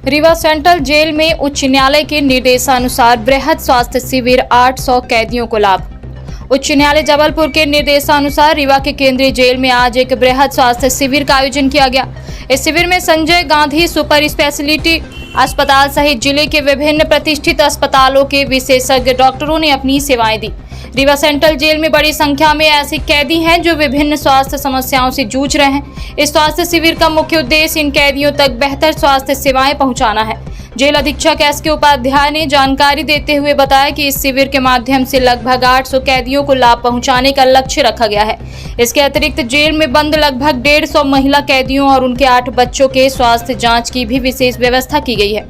Rewa central jail में उच्च न्यायालय के निर्देशानुसार बृहद स्वास्थ्य शिविर 800 कैदियों को लाभ। उच्च न्यायालय जबलपुर के निर्देशानुसार रीवा के केंद्रीय जेल में आज एक बृहद स्वास्थ्य शिविर का आयोजन किया गया। इस शिविर में संजय गांधी सुपर स्पेशलिटी अस्पताल सहित जिले के विभिन्न प्रतिष्ठित अस्पतालों के विशेषज्ञ डॉक्टरों ने अपनी सेवाएं दी। रीवा सेंट्रल जेल में बड़ी संख्या में ऐसे कैदी हैं जो विभिन्न स्वास्थ्य समस्याओं से जूझ रहे हैं। इस स्वास्थ्य शिविर का मुख्य उद्देश्य इन कैदियों तक बेहतर स्वास्थ्य सेवाएं पहुंचाना है। जेल अधीक्षक एस.के. उपाध्याय ने जानकारी देते हुए बताया कि इस शिविर के माध्यम से लगभग 800 कैदियों को लाभ पहुंचाने का लक्ष्य रखा गया है। इसके अतिरिक्त जेल में बंद लगभग 150 महिला कैदियों और उनके 8 बच्चों के स्वास्थ्य जांच की भी विशेष व्यवस्था की गई है।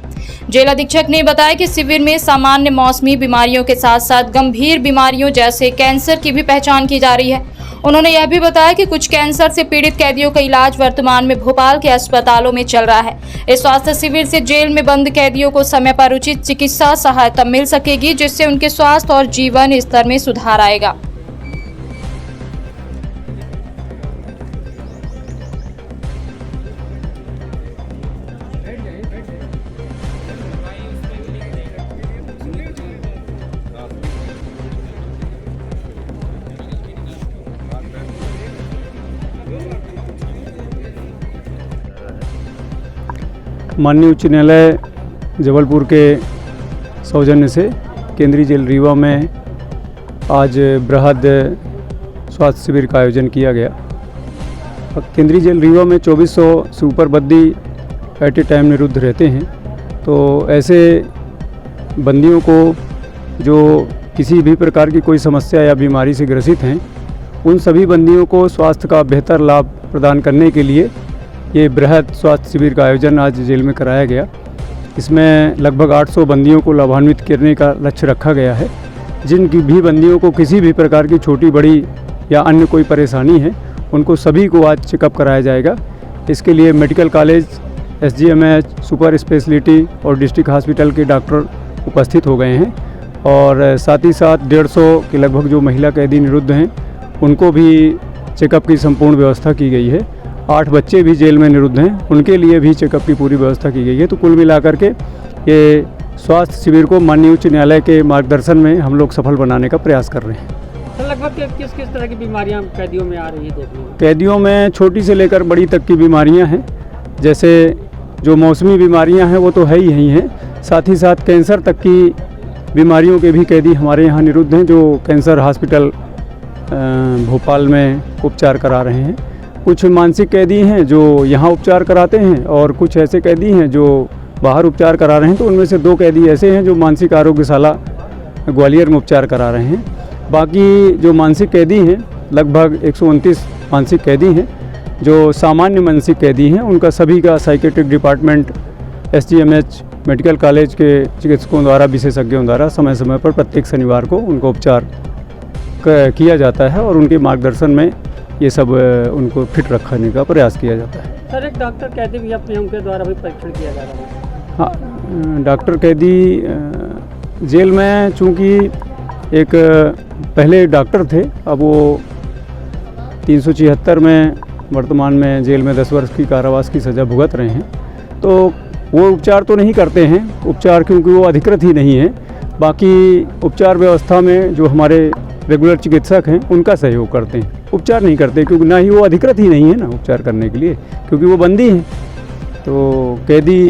जेल अधीक्षक ने बताया कि शिविर में सामान्य मौसमी बीमारियों के साथ साथ गंभीर बीमारियों जैसे कैंसर की भी पहचान की जा रही है। उन्होंने यह भी बताया कि कुछ कैंसर से पीड़ित कैदियों का इलाज वर्तमान में भोपाल के अस्पतालों में चल रहा है। इस स्वास्थ्य शिविर से जेल में बंद कैदियों को समय पर उचित चिकित्सा सहायता मिल सकेगी, जिससे उनके स्वास्थ्य और जीवन स्तर में सुधार आएगा। माननीय उच्च न्यायालय जबलपुर के सौजन्य से केंद्रीय जेल रीवा में आज बृहद स्वास्थ्य शिविर का आयोजन किया गया। केंद्रीय जेल रीवा में 2400 से ऊपर बंदी एट ए टाइम निरुद्ध रहते हैं। तो ऐसे बंदियों को जो किसी भी प्रकार की कोई समस्या या बीमारी से ग्रसित हैं, उन सभी बंदियों को स्वास्थ्य का बेहतर लाभ प्रदान करने के लिए ये बृहद स्वास्थ्य शिविर का आयोजन आज जेल में कराया गया। इसमें लगभग 800 बंदियों को लाभान्वित करने का लक्ष्य रखा गया है। जिन भी बंदियों को किसी भी प्रकार की छोटी बड़ी या अन्य कोई परेशानी है, उनको सभी को आज चेकअप कराया जाएगा। इसके लिए medical college, SGMH, super speciality और डिस्ट्रिक्ट हॉस्पिटल के डॉक्टर उपस्थित हो गए हैं और साथ ही साथ 150 के लगभग जो महिला कैदी निरुद्ध हैं, उनको भी चेकअप की संपूर्ण व्यवस्था की गई है। 8 बच्चे भी जेल में निरुद्ध हैं, उनके लिए भी चेकअप की पूरी व्यवस्था की गई है। तो कुल मिलाकर के ये स्वास्थ्य शिविर को माननीय उच्च न्यायालय के मार्गदर्शन में हम लोग सफल बनाने का प्रयास कर रहे हैं। तो लगभग किस किस तरह की बीमारियां कैदियों में आ रही है देखने में? कैदियों में छोटी से लेकर बड़ी तक की बीमारियां हैं। जैसे जो मौसमी बीमारियां हैं वो तो है ही हैं, साथ ही साथ कैंसर तक की बीमारियों के भी कैदी हमारे यहाँ निरुद्ध हैं, जो कैंसर हॉस्पिटल भोपाल में उपचार करा रहे हैं। कुछ मानसिक कैदी हैं जो यहाँ उपचार कराते हैं और कुछ ऐसे कैदी हैं जो बाहर उपचार करा रहे हैं। तो उनमें से 2 कैदी ऐसे हैं जो मानसिक आरोग्यशाला ग्वालियर में उपचार करा रहे हैं। बाकी जो मानसिक कैदी हैं, लगभग 129 मानसिक कैदी हैं। जो सामान्य मानसिक कैदी हैं, उनका सभी का psychiatric department SGMH medical college के चिकित्सकों द्वारा, विशेषज्ञों द्वारा समय समय पर प्रत्येक शनिवार को उनको उपचार किया जाता है और उनके मार्गदर्शन में ये सब उनको फिट रखने का प्रयास किया जाता है। सर, एक डॉक्टर कैदी भी अपने उनके द्वारा भी परीक्षण किया जा रहा है? हाँ, डॉक्टर कैदी जेल में चूँकि एक पहले डॉक्टर थे, अब वो 376 में वर्तमान में जेल में 10 वर्ष की कारावास की सज़ा भुगत रहे हैं। तो वो उपचार तो नहीं करते हैं, उपचार क्योंकि वो अधिकृत ही नहीं है। बाकी उपचार व्यवस्था में जो हमारे रेगुलर चिकित्सक हैं, उनका सहयोग करते हैं। उपचार नहीं करते क्योंकि ना ही वो अधिकृत ही नहीं है ना उपचार करने के लिए, क्योंकि वो बंदी हैं। तो कैदी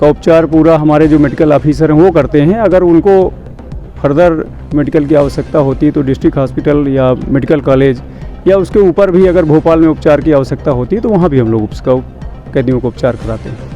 का उपचार पूरा हमारे जो मेडिकल ऑफिसर हैं वो करते हैं। अगर उनको फर्दर मेडिकल की आवश्यकता होती है तो डिस्ट्रिक्ट हॉस्पिटल या मेडिकल कॉलेज या उसके ऊपर भी अगर भोपाल में उपचार की आवश्यकता होती है तो वहाँ भी हम लोग उसका कैदियों को उपचार कराते हैं।